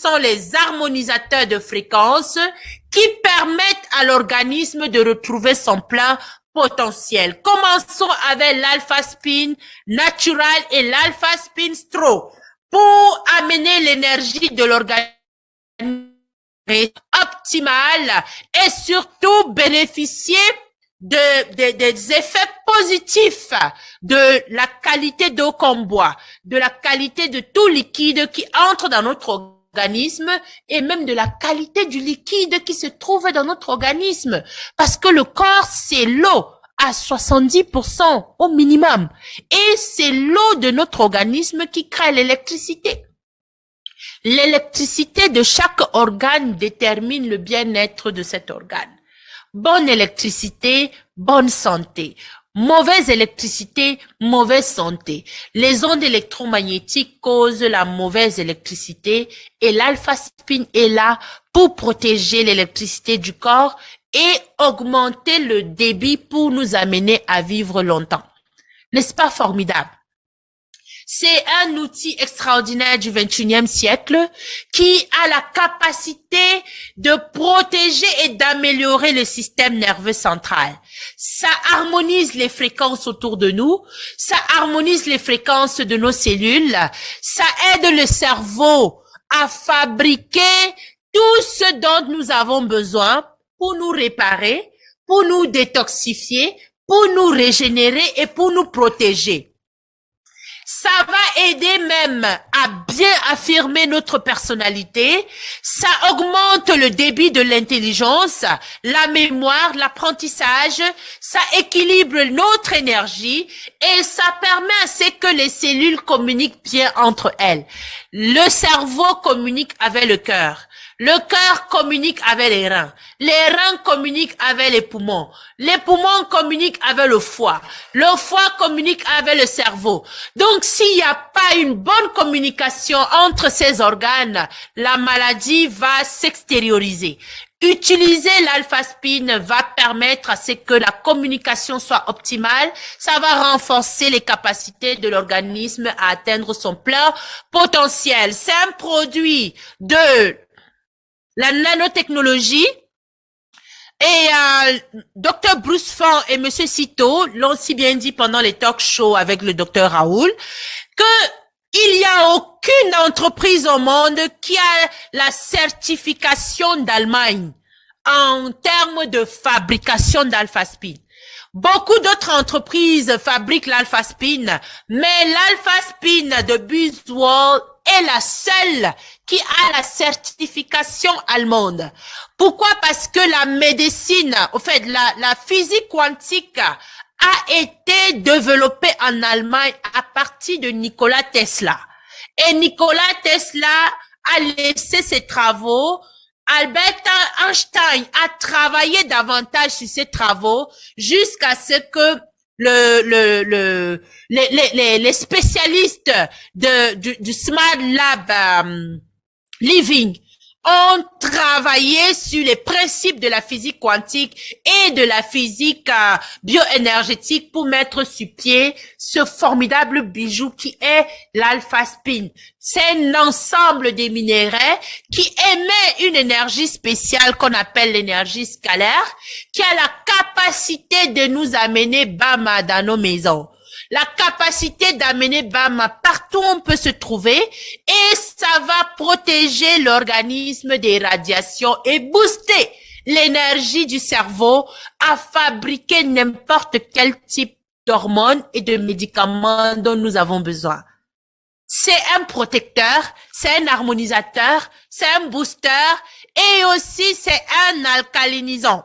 sont les harmonisateurs de fréquences qui permettent à l'organisme de retrouver son plein potentiel. Commençons avec l'alpha spin natural et l'alpha spin stro pour amener l'énergie de l'organisme optimale et surtout bénéficier des effets positifs de la qualité d'eau qu'on boit, de la qualité de tout liquide qui entre dans notre organisme et même de la qualité du liquide qui se trouve dans notre organisme. Parce que le corps, c'est l'eau à 70% au minimum. Et c'est l'eau de notre organisme qui crée l'électricité. L'électricité de chaque organe détermine le bien-être de cet organe. Bonne électricité, bonne santé. Mauvaise électricité, mauvaise santé. Les ondes électromagnétiques causent la mauvaise électricité et l'alpha spin est là pour protéger l'électricité du corps et augmenter le débit pour nous amener à vivre longtemps. N'est-ce pas formidable? C'est un outil extraordinaire du 21e siècle qui a la capacité de protéger et d'améliorer le système nerveux central. Ça harmonise les fréquences autour de nous, ça harmonise les fréquences de nos cellules, ça aide le cerveau à fabriquer tout ce dont nous avons besoin pour nous réparer, pour nous détoxifier, pour nous régénérer et pour nous protéger. Ça va aider même à bien affirmer notre personnalité. Ça augmente le débit de l'intelligence, la mémoire, l'apprentissage. Ça équilibre notre énergie et ça permet à ce que les cellules communiquent bien entre elles. Le cerveau communique avec le cœur. Le cœur communique avec les reins. Les reins communiquent avec les poumons. Les poumons communiquent avec le foie. Le foie communique avec le cerveau. Donc, s'il n'y a pas une bonne communication entre ces organes, la maladie va s'extérioriser. Utiliser l'alpha spin va permettre à ce que la communication soit optimale. Ça va renforcer les capacités de l'organisme à atteindre son plein potentiel. C'est un produit de la nanotechnologie et Dr Bruce Font et Monsieur Citeau l'ont si bien dit pendant les talk shows avec le Dr Raoul que il n'y a aucune entreprise au monde qui a la certification d'Allemagne en termes de fabrication d'alpha spin. Beaucoup d'autres entreprises fabriquent l'alpha spin, mais l'alpha spin de BuzzWorld est la seule qui a la certification allemande. Pourquoi? Parce que la médecine, au fait, la physique quantique a été développée en Allemagne à partir de Nikola Tesla. Et Nikola Tesla a laissé ses travaux. Albert Einstein a travaillé davantage sur ses travaux jusqu'à ce que les spécialistes du Smart Lab Living ont travaillé sur les principes de la physique quantique et de la physique bioénergétique pour mettre sur pied ce formidable bijou qui est l'alpha spin. C'est un ensemble de minéraux qui émet une énergie spéciale qu'on appelle l'énergie scalaire, qui a la capacité de nous amener bam dans nos maisons. La capacité d'amener bam partout où on peut se trouver et ça va protéger l'organisme des radiations et booster l'énergie du cerveau à fabriquer n'importe quel type d'hormones et de médicaments dont nous avons besoin. C'est un protecteur, c'est un harmonisateur, c'est un booster et aussi c'est un alcalinisant.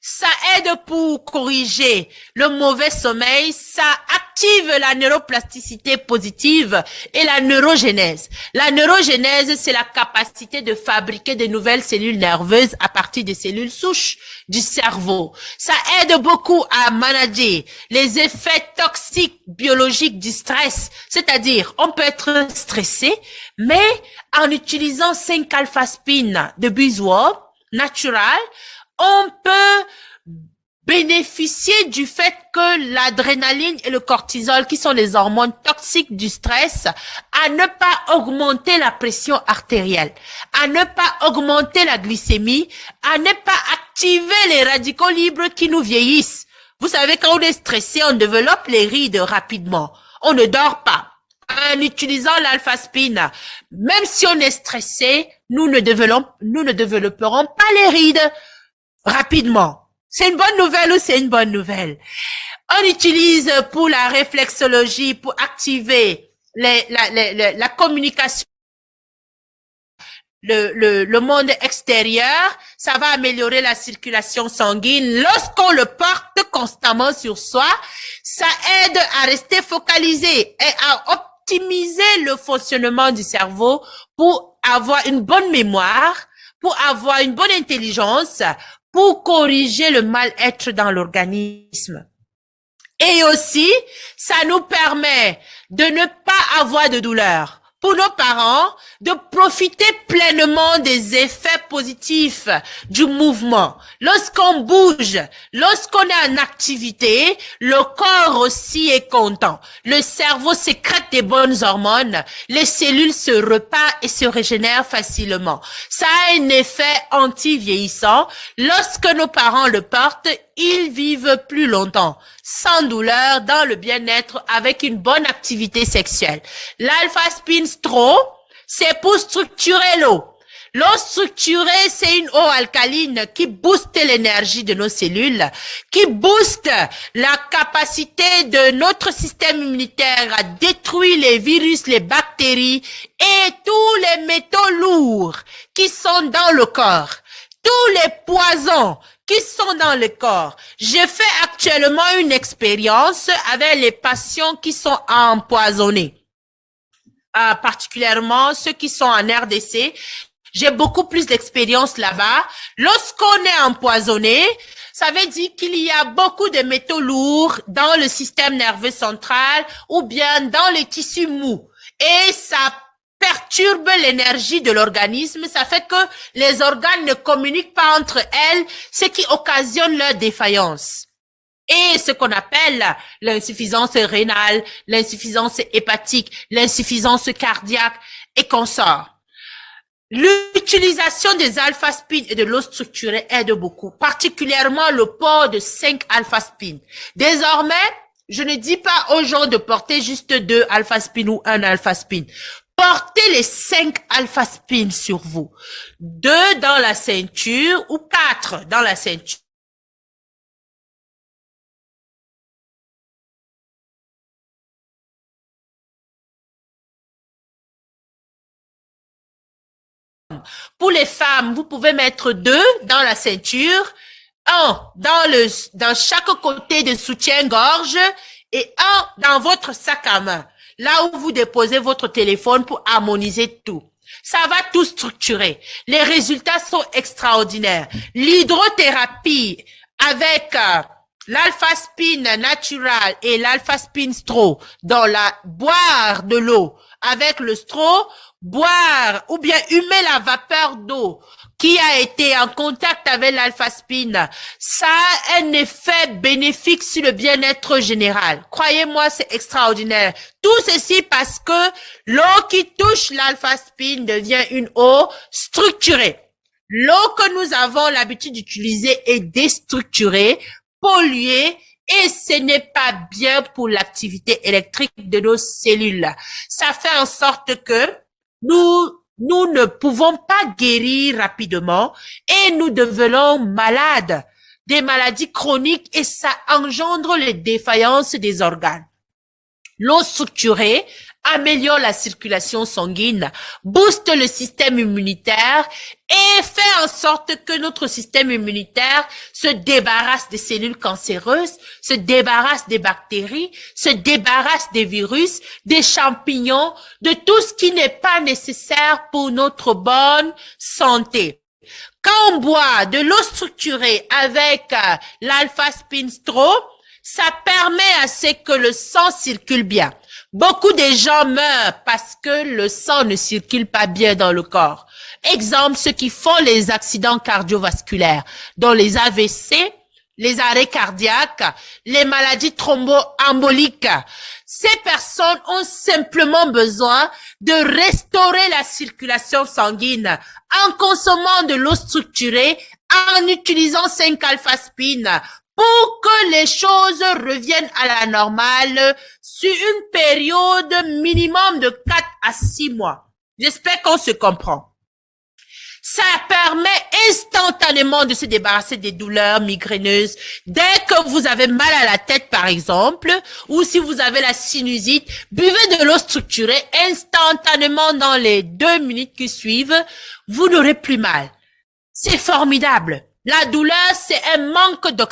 Ça aide pour corriger le mauvais sommeil, ça active la neuroplasticité positive et la neurogénèse. La neurogénèse, c'est la capacité de fabriquer de nouvelles cellules nerveuses à partir des cellules souches du cerveau. Ça aide beaucoup à manager les effets toxiques biologiques du stress, c'est-à-dire on peut être stressé, mais en utilisant 5 alpha spin de BuzzWorld natural, on peut bénéficier du fait que l'adrénaline et le cortisol, qui sont les hormones toxiques du stress, à ne pas augmenter la pression artérielle, à ne pas augmenter la glycémie, à ne pas activer les radicaux libres qui nous vieillissent. Vous savez, quand on est stressé, on développe les rides rapidement. On ne dort pas. En utilisant l'alphaspine, même si on est stressé, nous ne développerons pas les rides rapidement. C'est une bonne nouvelle ou c'est une bonne nouvelle? On utilise pour la réflexologie, pour activer la communication, le monde extérieur. Ça va améliorer la circulation sanguine. Lorsqu'on le porte constamment sur soi, ça aide à rester focalisé et à optimiser le fonctionnement du cerveau pour avoir une bonne mémoire, pour avoir une bonne intelligence, pour corriger le mal-être dans l'organisme. Et aussi, ça nous permet de ne pas avoir de douleur. Pour nos parents, de profiter pleinement des effets positifs du mouvement. Lorsqu'on bouge, lorsqu'on est en activité, le corps aussi est content. Le cerveau sécrète des bonnes hormones, les cellules se reparent et se régénèrent facilement. Ça a un effet anti-vieillissant. Lorsque nos parents le portent, ils vivent plus longtemps, sans douleur, dans le bien-être, avec une bonne activité sexuelle. L'alpha-spin Stro, c'est pour structurer l'eau. L'eau structurée, c'est une eau alcaline qui booste l'énergie de nos cellules, qui booste la capacité de notre système immunitaire à détruire les virus, les bactéries et tous les métaux lourds qui sont dans le corps, tous les poisons qui sont dans le corps. Je fais actuellement une expérience avec les patients qui sont empoisonnés, particulièrement ceux qui sont en RDC. J'ai beaucoup plus d'expérience là-bas. Lorsqu'on est empoisonné, ça veut dire qu'il y a beaucoup de métaux lourds dans le système nerveux central ou bien dans les tissus mous. Et ça perturbe l'énergie de l'organisme, ça fait que les organes ne communiquent pas entre elles, ce qui occasionne leur défaillance. Et ce qu'on appelle l'insuffisance rénale, l'insuffisance hépatique, l'insuffisance cardiaque et consorts. L'utilisation des alpha-spin et de l'eau structurée aide beaucoup, particulièrement le port de 5 alpha-spin. Désormais, je ne dis pas aux gens de porter juste 2 alpha-spin ou 1 alpha-spin. Portez les 5 alpha-spin sur vous. 2 dans la ceinture ou 4 dans la ceinture. Pour les femmes, vous pouvez mettre 2 dans la ceinture, 1 dans chaque côté de soutien-gorge et 1 dans votre sac à main, là où vous déposez votre téléphone pour harmoniser tout. Ça va tout structurer. Les résultats sont extraordinaires. L'hydrothérapie avec l'alpha-spin natural et l'alpha-spin stro dans boire de l'eau avec le stro, boire ou bien humer la vapeur d'eau qui a été en contact avec l'alpha-spin, ça a un effet bénéfique sur le bien-être général. Croyez-moi, c'est extraordinaire. Tout ceci parce que l'eau qui touche l'alpha-spin devient une eau structurée. L'eau que nous avons l'habitude d'utiliser est déstructurée, polluée, et ce n'est pas bien pour l'activité électrique de nos cellules. Ça fait en sorte que nous ne pouvons pas guérir rapidement et nous devenons malades, des maladies chroniques, et ça engendre les défaillances des organes. L'eau structurée améliore la circulation sanguine, booste le système immunitaire et fait en sorte que notre système immunitaire se débarrasse des cellules cancéreuses, se débarrasse des bactéries, se débarrasse des virus, des champignons, de tout ce qui n'est pas nécessaire pour notre bonne santé. Quand on boit de l'eau structurée avec l'alpha-spin stro, ça permet à ce que le sang circule bien. Beaucoup de gens meurent parce que le sang ne circule pas bien dans le corps. Exemple, ceux qui font les accidents cardiovasculaires, dont les AVC, les arrêts cardiaques, les maladies thromboemboliques. Ces personnes ont simplement besoin de restaurer la circulation sanguine en consommant de l'eau structurée, en utilisant 5-alphaspine pour que les choses reviennent à la normale sur une période minimum de 4 à 6 mois. J'espère qu'on se comprend. Ça permet instantanément de se débarrasser des douleurs migraineuses. Dès que vous avez mal à la tête, par exemple, ou si vous avez la sinusite, buvez de l'eau structurée instantanément dans les 2 minutes qui suivent. Vous n'aurez plus mal. C'est formidable. La douleur, c'est un manque d'oxygène.